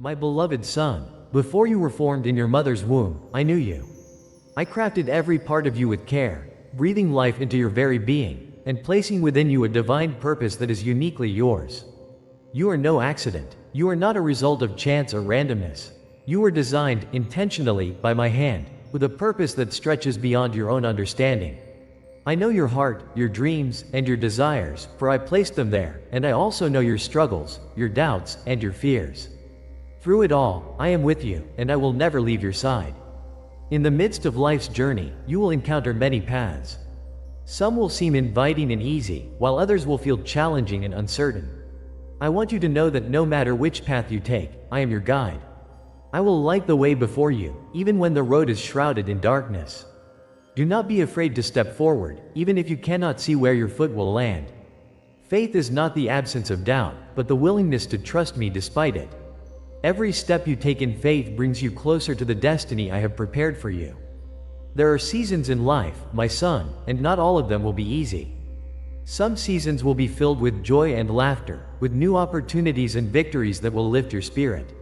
My beloved son, before you were formed in your mother's womb, I knew you. I crafted every part of you with care, breathing life into your very being, and placing within you a divine purpose that is uniquely yours. You are no accident. You are not a result of chance or randomness. You were designed, intentionally, by my hand, with a purpose that stretches beyond your own understanding. I know your heart, your dreams, and your desires, for I placed them there, and I also know your struggles, your doubts, and your fears. Through it all, I am with you, and I will never leave your side. In the midst of life's journey, you will encounter many paths. Some will seem inviting and easy, while others will feel challenging and uncertain. I want you to know that no matter which path you take, I am your guide. I will light the way before you, even when the road is shrouded in darkness. Do not be afraid to step forward, even if you cannot see where your foot will land. Faith is not the absence of doubt, but the willingness to trust me despite it. Every step you take in faith brings you closer to the destiny I have prepared for you. There are seasons in life, my son, and not all of them will be easy. Some seasons will be filled with joy and laughter, with new opportunities and victories that will lift your spirit.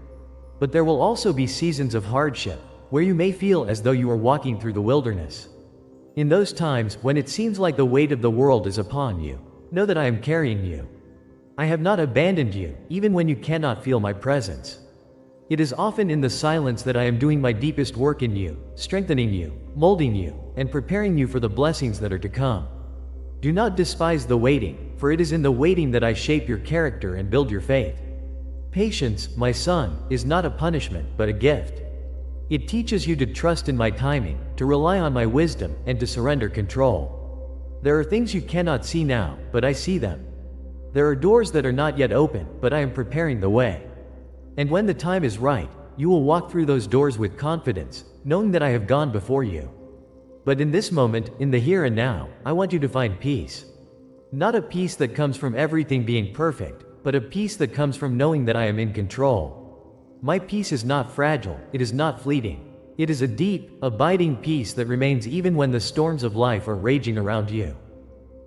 But there will also be seasons of hardship, where you may feel as though you are walking through the wilderness. In those times, when it seems like the weight of the world is upon you, know that I am carrying you. I have not abandoned you, even when you cannot feel my presence. It is often in the silence that I am doing my deepest work in you, strengthening you, molding you, and preparing you for the blessings that are to come. Do not despise the waiting, for it is in the waiting that I shape your character and build your faith. Patience, my son, is not a punishment, but a gift. It teaches you to trust in my timing, to rely on my wisdom, and to surrender control. There are things you cannot see now, but I see them. There are doors that are not yet open, but I am preparing the way. And when the time is right, you will walk through those doors with confidence, knowing that I have gone before you. But in this moment, in the here and now, I want you to find peace. Not a peace that comes from everything being perfect, but a peace that comes from knowing that I am in control. My peace is not fragile, it is not fleeting. It is a deep, abiding peace that remains even when the storms of life are raging around you.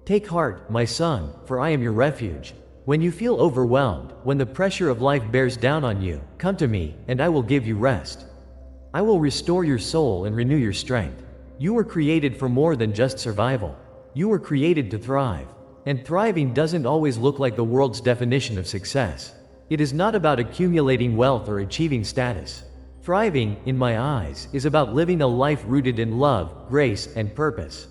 Take heart, my son, for I am your refuge. When you feel overwhelmed, when the pressure of life bears down on you, come to me, and I will give you rest. I will restore your soul and renew your strength. You were created for more than just survival. You were created to thrive. And thriving doesn't always look like the world's definition of success. It is not about accumulating wealth or achieving status. Thriving, in my eyes, is about living a life rooted in love, grace, and purpose.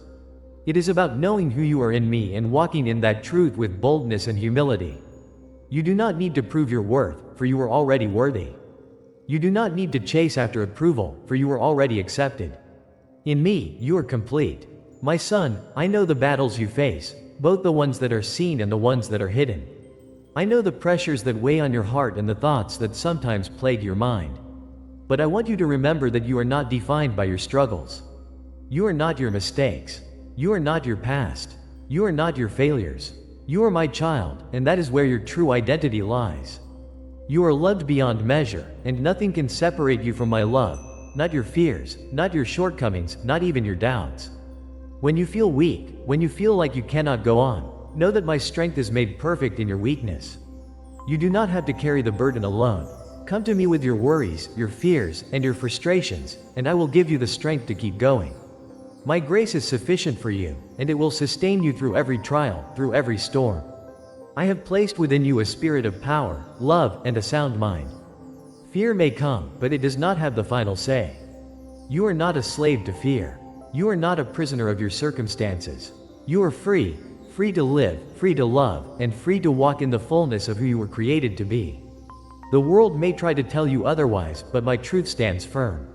It is about knowing who you are in me and walking in that truth with boldness and humility. You do not need to prove your worth, for you are already worthy. You do not need to chase after approval, for you are already accepted. In me, you are complete. My son, I know the battles you face, both the ones that are seen and the ones that are hidden. I know the pressures that weigh on your heart and the thoughts that sometimes plague your mind. But I want you to remember that you are not defined by your struggles. You are not your mistakes. You are not your past. You are not your failures. You are my child, and that is where your true identity lies. You are loved beyond measure, and nothing can separate you from my love, not your fears, not your shortcomings, not even your doubts. When you feel weak, when you feel like you cannot go on, know that my strength is made perfect in your weakness. You do not have to carry the burden alone. Come to me with your worries, your fears, and your frustrations, and I will give you the strength to keep going. My grace is sufficient for you, and it will sustain you through every trial, through every storm. I have placed within you a spirit of power, love, and a sound mind. Fear may come, but it does not have the final say. You are not a slave to fear. You are not a prisoner of your circumstances. You are free, free to live, free to love, and free to walk in the fullness of who you were created to be. The world may try to tell you otherwise, but my truth stands firm.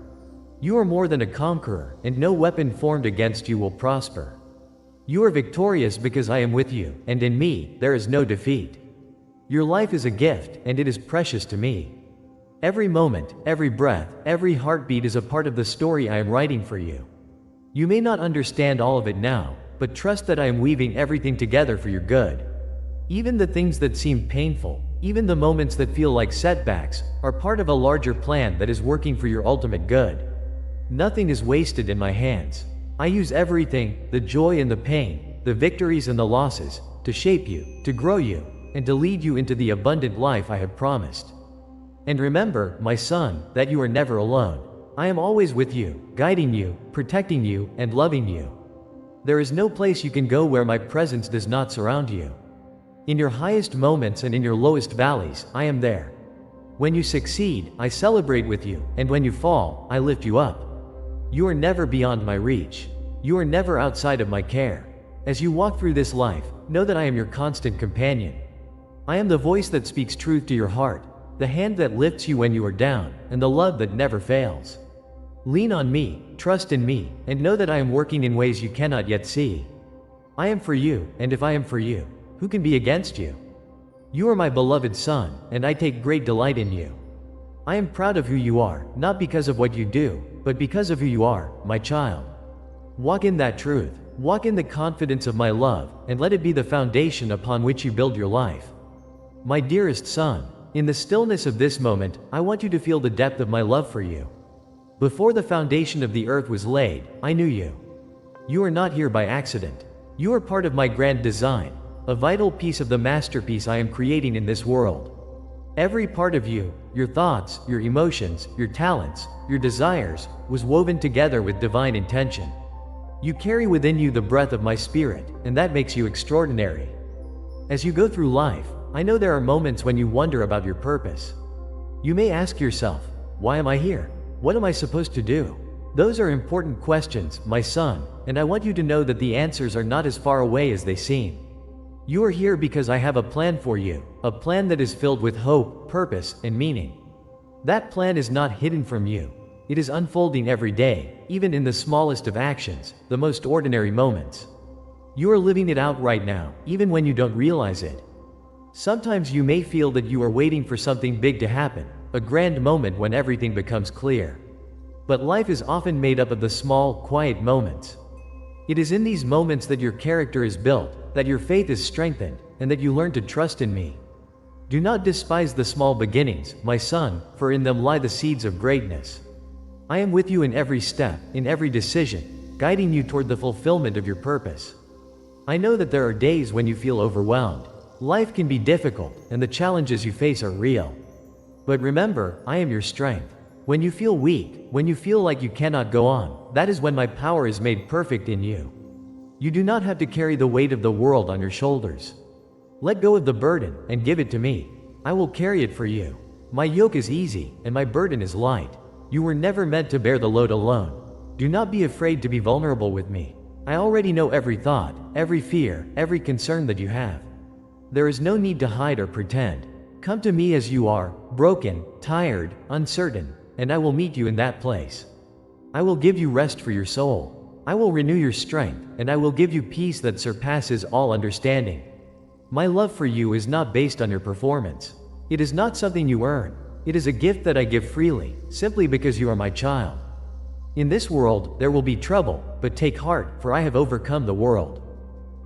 You are more than a conqueror, and no weapon formed against you will prosper. You are victorious because I am with you, and in me, there is no defeat. Your life is a gift, and it is precious to me. Every moment, every breath, every heartbeat is a part of the story I am writing for you. You may not understand all of it now, but trust that I am weaving everything together for your good. Even the things that seem painful, even the moments that feel like setbacks, are part of a larger plan that is working for your ultimate good. Nothing is wasted in my hands. I use everything, the joy and the pain, the victories and the losses, to shape you, to grow you, and to lead you into the abundant life I have promised. And remember, my son, that you are never alone. I am always with you, guiding you, protecting you, and loving you. There is no place you can go where my presence does not surround you. In your highest moments and in your lowest valleys, I am there. When you succeed, I celebrate with you, and when you fall, I lift you up. You are never beyond my reach. You are never outside of my care. As you walk through this life, know that I am your constant companion. I am the voice that speaks truth to your heart, the hand that lifts you when you are down, and the love that never fails. Lean on me, trust in me, and know that I am working in ways you cannot yet see. I am for you, and if I am for you, who can be against you? You are my beloved son, and I take great delight in you. I am proud of who you are, not because of what you do, but because of who you are, my child. Walk in that truth, walk in the confidence of my love, and let it be the foundation upon which you build your life. My dearest son, in the stillness of this moment, I want you to feel the depth of my love for you. Before the foundation of the earth was laid, I knew you. You are not here by accident. You are part of my grand design, a vital piece of the masterpiece I am creating in this world. Every part of you, your thoughts, your emotions, your talents, your desires, was woven together with divine intention. You carry within you the breath of my spirit, and that makes you extraordinary. As you go through life, I know there are moments when you wonder about your purpose. You may ask yourself, why am I here? What am I supposed to do? Those are important questions, my son, and I want you to know that the answers are not as far away as they seem. You are here because I have a plan for you, a plan that is filled with hope, purpose, and meaning. That plan is not hidden from you. It is unfolding every day, even in the smallest of actions, the most ordinary moments. You are living it out right now, even when you don't realize it. Sometimes you may feel that you are waiting for something big to happen, a grand moment when everything becomes clear. But life is often made up of the small, quiet moments. It is in these moments that your character is built, that your faith is strengthened, and that you learn to trust in me. Do not despise the small beginnings, my son, for in them lie the seeds of greatness. I am with you in every step, in every decision, guiding you toward the fulfillment of your purpose. I know that there are days when you feel overwhelmed. Life can be difficult, and the challenges you face are real. But remember, I am your strength. When you feel weak, when you feel like you cannot go on, that is when my power is made perfect in you. You do not have to carry the weight of the world on your shoulders. Let go of the burden, and give it to me. I will carry it for you. My yoke is easy, and my burden is light. You were never meant to bear the load alone. Do not be afraid to be vulnerable with me. I already know every thought, every fear, every concern that you have. There is no need to hide or pretend. Come to me as you are, broken, tired, uncertain, and I will meet you in that place. I will give you rest for your soul. I will renew your strength, and I will give you peace that surpasses all understanding. My love for you is not based on your performance. It is not something you earn. It is a gift that I give freely, simply because you are my child. In this world, there will be trouble, but take heart, for I have overcome the world.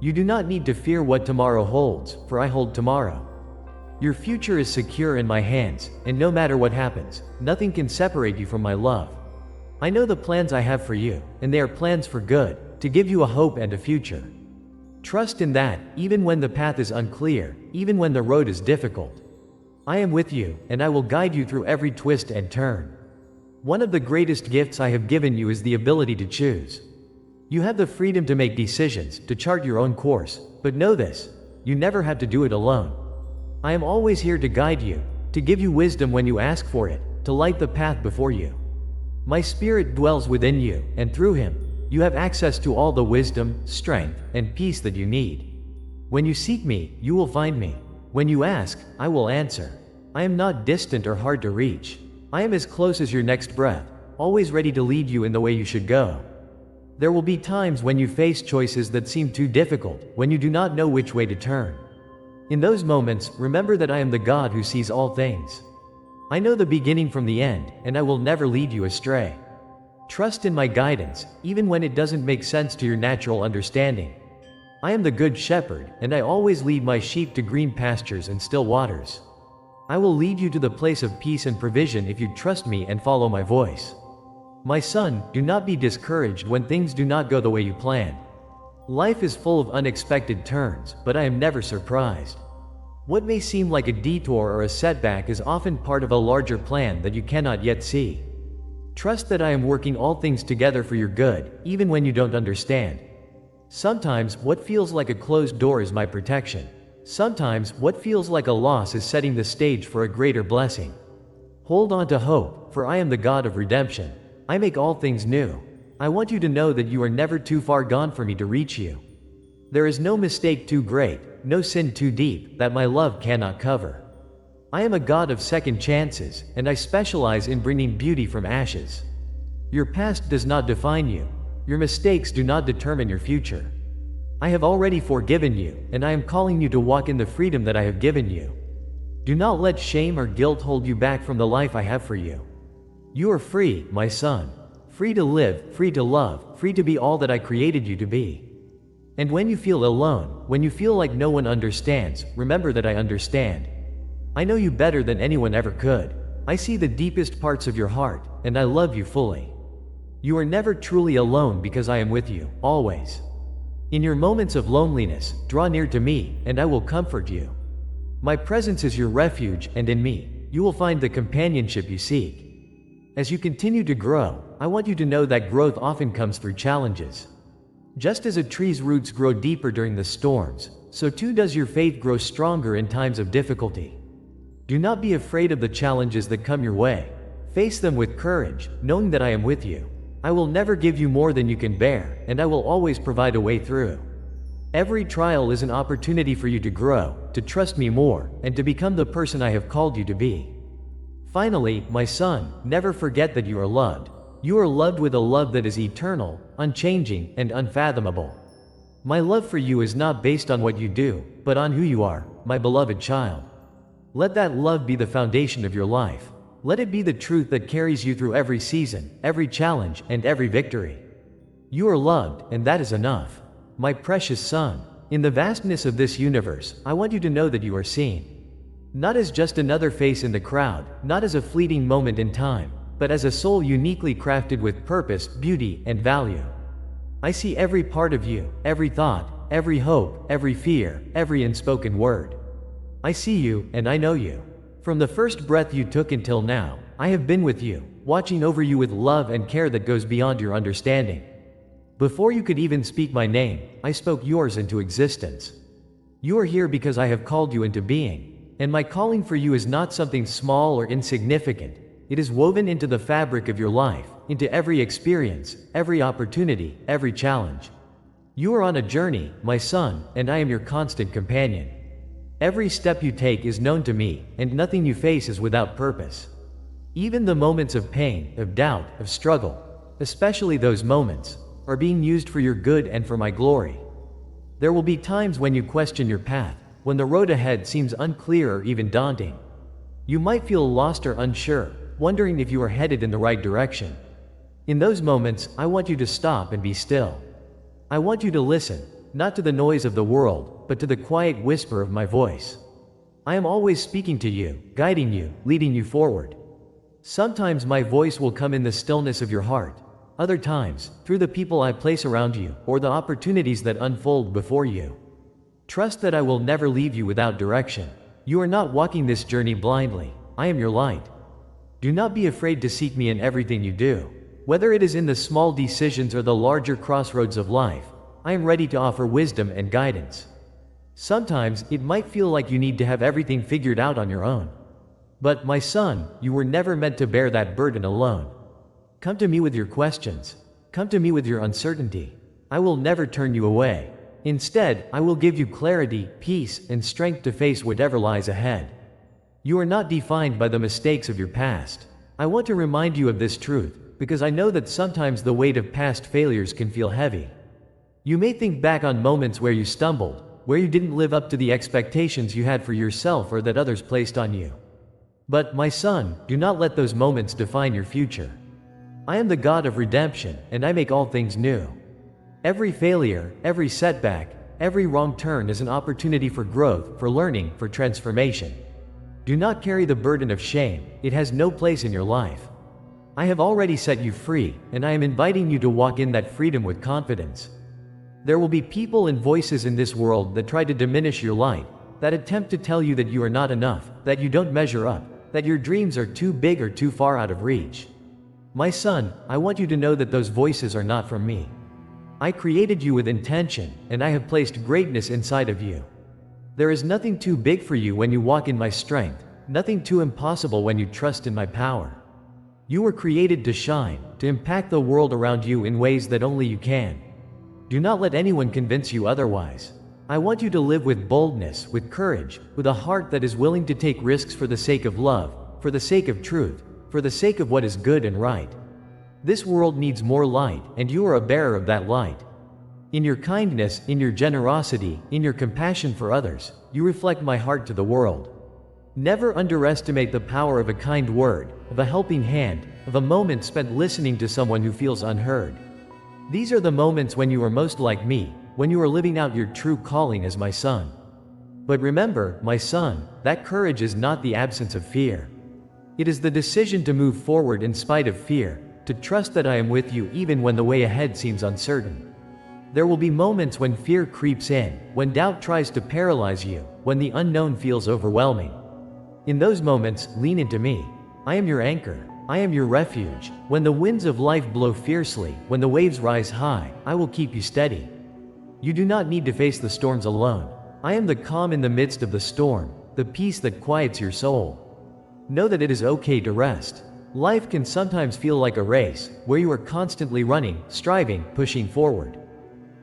You do not need to fear what tomorrow holds, for I hold tomorrow. Your future is secure in my hands, and no matter what happens, nothing can separate you from my love. I know the plans I have for you, and they are plans for good, to give you a hope and a future. Trust in that, even when the path is unclear, even when the road is difficult. I am with you, and I will guide you through every twist and turn. One of the greatest gifts I have given you is the ability to choose. You have the freedom to make decisions, to chart your own course, but know this, you never have to do it alone. I am always here to guide you, to give you wisdom when you ask for it, to light the path before you. My spirit dwells within you, and through him, you have access to all the wisdom, strength, and peace that you need. When you seek me, you will find me. When you ask, I will answer. I am not distant or hard to reach. I am as close as your next breath, always ready to lead you in the way you should go. There will be times when you face choices that seem too difficult, when you do not know which way to turn. In those moments, remember that I am the God who sees all things. I know the beginning from the end, and I will never lead you astray. Trust in my guidance, even when it doesn't make sense to your natural understanding. I am the good shepherd, and I always lead my sheep to green pastures and still waters. I will lead you to the place of peace and provision if you trust me and follow my voice. My son, do not be discouraged when things do not go the way you planned. Life is full of unexpected turns, but I am never surprised. What may seem like a detour or a setback is often part of a larger plan that you cannot yet see. Trust that I am working all things together for your good, even when you don't understand. Sometimes, what feels like a closed door is my protection. Sometimes, what feels like a loss is setting the stage for a greater blessing. Hold on to hope, for I am the God of redemption. I make all things new. I want you to know that you are never too far gone for me to reach you. There is no mistake too great, no sin too deep, that my love cannot cover. I am a God of second chances, and I specialize in bringing beauty from ashes. Your past does not define you. Your mistakes do not determine your future. I have already forgiven you, and I am calling you to walk in the freedom that I have given you. Do not let shame or guilt hold you back from the life I have for you. You are free, my son. Free to live, free to love, free to be all that I created you to be. And when you feel alone, when you feel like no one understands, remember that I understand. I know you better than anyone ever could. I see the deepest parts of your heart, and I love you fully. You are never truly alone because I am with you, always. In your moments of loneliness, draw near to me, and I will comfort you. My presence is your refuge, and in me, you will find the companionship you seek. As you continue to grow, I want you to know that growth often comes through challenges. Just as a tree's roots grow deeper during the storms, so too does your faith grow stronger in times of difficulty. Do not be afraid of the challenges that come your way. Face them with courage, knowing that I am with you. I will never give you more than you can bear, and I will always provide a way through. Every trial is an opportunity for you to grow, to trust me more, and to become the person I have called you to be. Finally, my son, never forget that you are loved. You are loved with a love that is eternal, unchanging, and unfathomable. My love for you is not based on what you do, but on who you are, my beloved child. Let that love be the foundation of your life. Let it be the truth that carries you through every season, every challenge, and every victory. You are loved, and that is enough. My precious son, in the vastness of this universe, I want you to know that you are seen. Not as just another face in the crowd, not as a fleeting moment in time, but as a soul uniquely crafted with purpose, beauty, and value. I see every part of you, every thought, every hope, every fear, every unspoken word. I see you, and I know you. From the first breath you took until now, I have been with you, watching over you with love and care that goes beyond your understanding. Before you could even speak my name, I spoke yours into existence. You are here because I have called you into being, and my calling for you is not something small or insignificant. It is woven into the fabric of your life, into every experience, every opportunity, every challenge. You are on a journey, my son, and I am your constant companion. Every step you take is known to me, and nothing you face is without purpose. Even the moments of pain, of doubt, of struggle, especially those moments, are being used for your good and for my glory. There will be times when you question your path, when the road ahead seems unclear or even daunting. You might feel lost or unsure, wondering if you are headed in the right direction. In those moments, I want you to stop and be still. I want you to listen, not to the noise of the world, but to the quiet whisper of my voice. I am always speaking to you, guiding you, leading you forward. Sometimes my voice will come in the stillness of your heart. Other times, through the people I place around you, or the opportunities that unfold before you. Trust that I will never leave you without direction. You are not walking this journey blindly. I am your light. Do not be afraid to seek me in everything you do. Whether it is in the small decisions or the larger crossroads of life, I am ready to offer wisdom and guidance. Sometimes, it might feel like you need to have everything figured out on your own. But, my son, you were never meant to bear that burden alone. Come to me with your questions. Come to me with your uncertainty. I will never turn you away. Instead, I will give you clarity, peace, and strength to face whatever lies ahead. You are not defined by the mistakes of your past. I want to remind you of this truth, because I know that sometimes the weight of past failures can feel heavy. You may think back on moments where you stumbled, where you didn't live up to the expectations you had for yourself or that others placed on you. But, my son, do not let those moments define your future. I am the God of redemption, and I make all things new. Every failure, every setback, every wrong turn is an opportunity for growth, for learning, for transformation. Do not carry the burden of shame. It has no place in your life. I have already set you free, and I am inviting you to walk in that freedom with confidence. There will be people and voices in this world that try to diminish your light, that attempt to tell you that you are not enough, that you don't measure up, that your dreams are too big or too far out of reach. My son, I want you to know that those voices are not from me. I created you with intention, and I have placed greatness inside of you. There is nothing too big for you when you walk in my strength, nothing too impossible when you trust in my power. You were created to shine, to impact the world around you in ways that only you can. Do not let anyone convince you otherwise. I want you to live with boldness, with courage, with a heart that is willing to take risks for the sake of love, for the sake of truth, for the sake of what is good and right. This world needs more light, and you are a bearer of that light. In your kindness, in your generosity, in your compassion for others, you reflect my heart to the world. Never underestimate the power of a kind word, of a helping hand, of a moment spent listening to someone who feels unheard. These are the moments when you are most like me, when you are living out your true calling as my son. But remember, my son, that courage is not the absence of fear. It is the decision to move forward in spite of fear, to trust that I am with you even when the way ahead seems uncertain. There will be moments when fear creeps in, when doubt tries to paralyze you, when the unknown feels overwhelming. In those moments, lean into me. I am your anchor. I am your refuge. When the winds of life blow fiercely, when the waves rise high, I will keep you steady. You do not need to face the storms alone. I am the calm in the midst of the storm, the peace that quiets your soul. Know that it is okay to rest. Life can sometimes feel like a race, where you are constantly running, striving, pushing forward.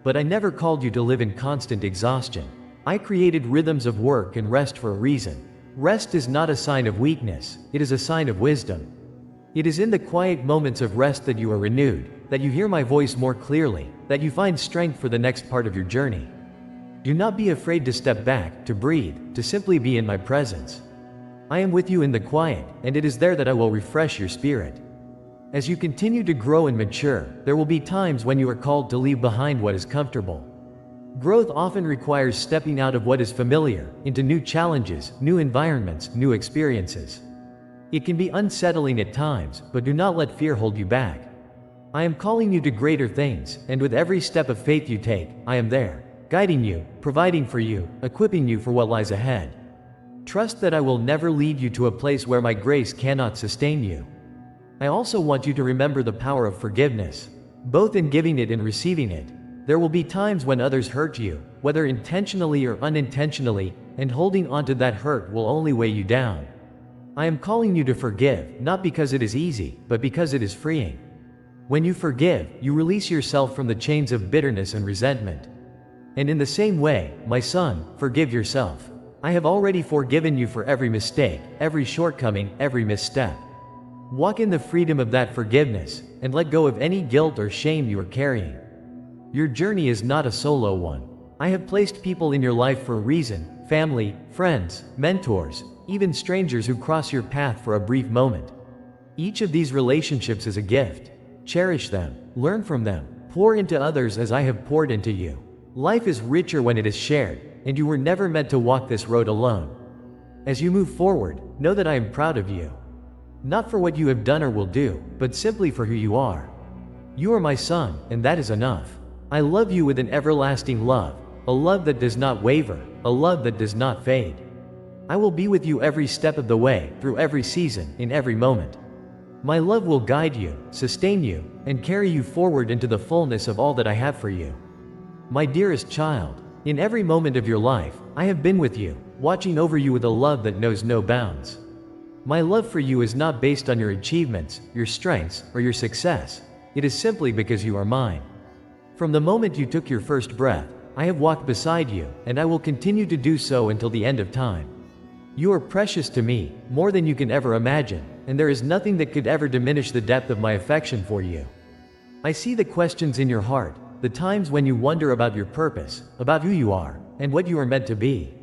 But I never called you to live in constant exhaustion. I created rhythms of work and rest for a reason. Rest is not a sign of weakness, it is a sign of wisdom. It is in the quiet moments of rest that you are renewed, that you hear my voice more clearly, that you find strength for the next part of your journey. Do not be afraid to step back, to breathe, to simply be in my presence. I am with you in the quiet, and it is there that I will refresh your spirit. As you continue to grow and mature, there will be times when you are called to leave behind what is comfortable. Growth often requires stepping out of what is familiar, into new challenges, new environments, new experiences. It can be unsettling at times, but do not let fear hold you back. I am calling you to greater things, and with every step of faith you take, I am there, guiding you, providing for you, equipping you for what lies ahead. Trust that I will never lead you to a place where my grace cannot sustain you. I also want you to remember the power of forgiveness, both in giving it and receiving it. There will be times when others hurt you, whether intentionally or unintentionally, and holding on to that hurt will only weigh you down. I am calling you to forgive, not because it is easy, but because it is freeing. When you forgive, you release yourself from the chains of bitterness and resentment. And in the same way, my son, forgive yourself. I have already forgiven you for every mistake, every shortcoming, every misstep. Walk in the freedom of that forgiveness, and let go of any guilt or shame you are carrying. Your journey is not a solo one. I have placed people in your life for a reason: family, friends, mentors, even strangers who cross your path for a brief moment. Each of these relationships is a gift. Cherish them, learn from them, pour into others as I have poured into you. Life is richer when it is shared, and you were never meant to walk this road alone. As you move forward, know that I am proud of you. Not for what you have done or will do, but simply for who you are. You are my son, and that is enough. I love you with an everlasting love, a love that does not waver, a love that does not fade. I will be with you every step of the way, through every season, in every moment. My love will guide you, sustain you, and carry you forward into the fullness of all that I have for you. My dearest child, in every moment of your life, I have been with you, watching over you with a love that knows no bounds. My love for you is not based on your achievements, your strengths, or your success. It is simply because you are mine. From the moment you took your first breath, I have walked beside you, and I will continue to do so until the end of time. You are precious to me, more than you can ever imagine, and there is nothing that could ever diminish the depth of my affection for you. I see the questions in your heart, the times when you wonder about your purpose, about who you are, and what you are meant to be.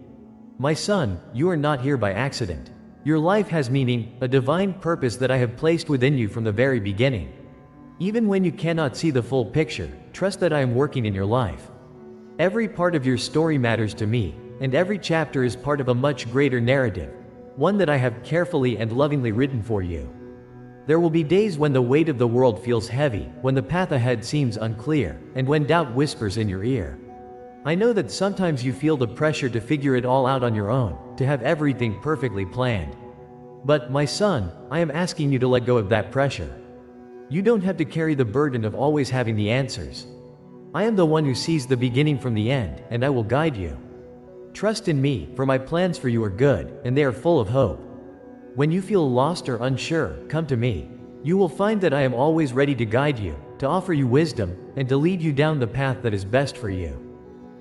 My son, you are not here by accident. Your life has meaning, a divine purpose that I have placed within you from the very beginning. Even when you cannot see the full picture, trust that I am working in your life. Every part of your story matters to me, and every chapter is part of a much greater narrative, one that I have carefully and lovingly written for you. There will be days when the weight of the world feels heavy, when the path ahead seems unclear, and when doubt whispers in your ear. I know that sometimes you feel the pressure to figure it all out on your own, to have everything perfectly planned. But, my son, I am asking you to let go of that pressure. You don't have to carry the burden of always having the answers. I am the one who sees the beginning from the end, and I will guide you. Trust in me, for my plans for you are good, and they are full of hope. When you feel lost or unsure, come to me. You will find that I am always ready to guide you, to offer you wisdom, and to lead you down the path that is best for you.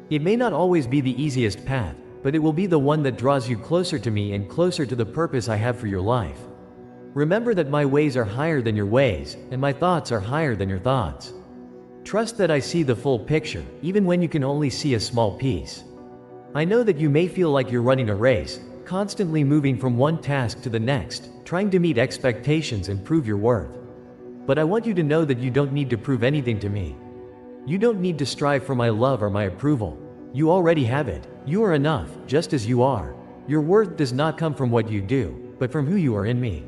It may not always be the easiest path, but it will be the one that draws you closer to me and closer to the purpose I have for your life. Remember that my ways are higher than your ways, and my thoughts are higher than your thoughts. Trust that I see the full picture, even when you can only see a small piece. I know that you may feel like you're running a race, constantly moving from one task to the next, trying to meet expectations and prove your worth. But I want you to know that you don't need to prove anything to me. You don't need to strive for my love or my approval. You already have it. You are enough, just as you are. Your worth does not come from what you do, but from who you are in me.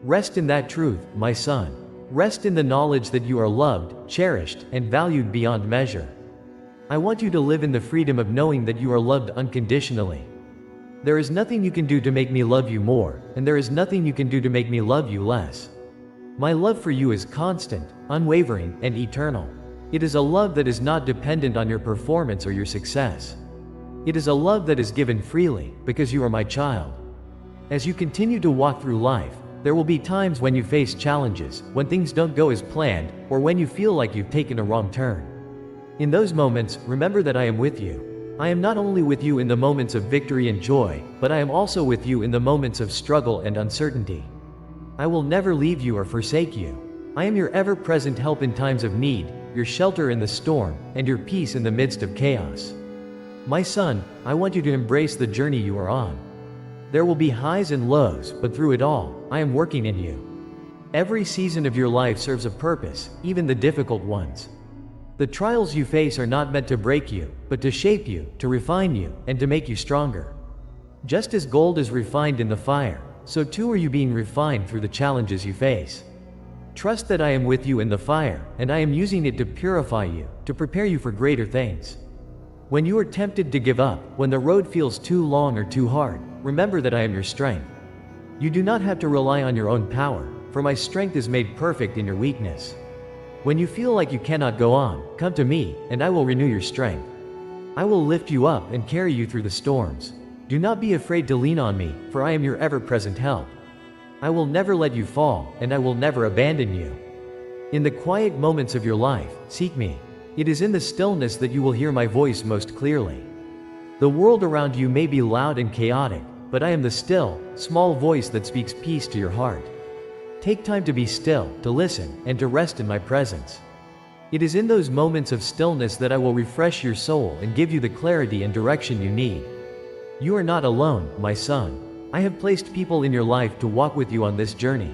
Rest in that truth, my son. Rest in the knowledge that you are loved, cherished, and valued beyond measure. I want you to live in the freedom of knowing that you are loved unconditionally. There is nothing you can do to make me love you more, and there is nothing you can do to make me love you less. My love for you is constant, unwavering, and eternal. It is a love that is not dependent on your performance or your success. It is a love that is given freely, because you are my child. As you continue to walk through life, there will be times when you face challenges, when things don't go as planned, or when you feel like you've taken a wrong turn. In those moments, remember that I am with you. I am not only with you in the moments of victory and joy, but I am also with you in the moments of struggle and uncertainty. I will never leave you or forsake you. I am your ever-present help in times of need, your shelter in the storm, and your peace in the midst of chaos. My son, I want you to embrace the journey you are on. There will be highs and lows, but through it all, I am working in you. Every season of your life serves a purpose, even the difficult ones. The trials you face are not meant to break you, but to shape you, to refine you, and to make you stronger. Just as gold is refined in the fire, so too are you being refined through the challenges you face. Trust that I am with you in the fire, and I am using it to purify you, to prepare you for greater things. When you are tempted to give up, when the road feels too long or too hard, remember that I am your strength. You do not have to rely on your own power, for my strength is made perfect in your weakness. When you feel like you cannot go on, come to me, and I will renew your strength. I will lift you up and carry you through the storms. Do not be afraid to lean on me, for I am your ever-present help. I will never let you fall, and I will never abandon you. In the quiet moments of your life, seek me. It is in the stillness that you will hear my voice most clearly. The world around you may be loud and chaotic, but I am the still, small voice that speaks peace to your heart. Take time to be still, to listen, and to rest in my presence. It is in those moments of stillness that I will refresh your soul and give you the clarity and direction you need. You are not alone, my son. I have placed people in your life to walk with you on this journey.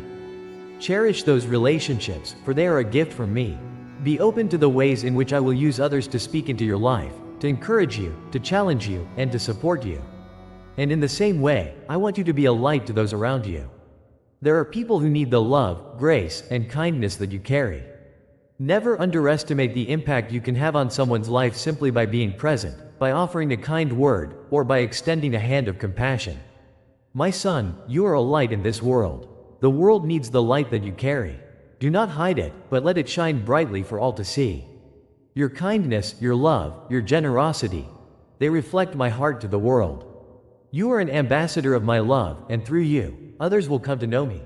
Cherish those relationships, for they are a gift from me. Be open to the ways in which I will use others to speak into your life, to encourage you, to challenge you, and to support you. And in the same way, I want you to be a light to those around you. There are people who need the love, grace, and kindness that you carry. Never underestimate the impact you can have on someone's life simply by being present, by offering a kind word, or by extending a hand of compassion. My son, you are a light in this world. The world needs the light that you carry. Do not hide it, but let it shine brightly for all to see. Your kindness, your love, your generosity, they reflect my heart to the world. You are an ambassador of my love, and through you, others will come to know me.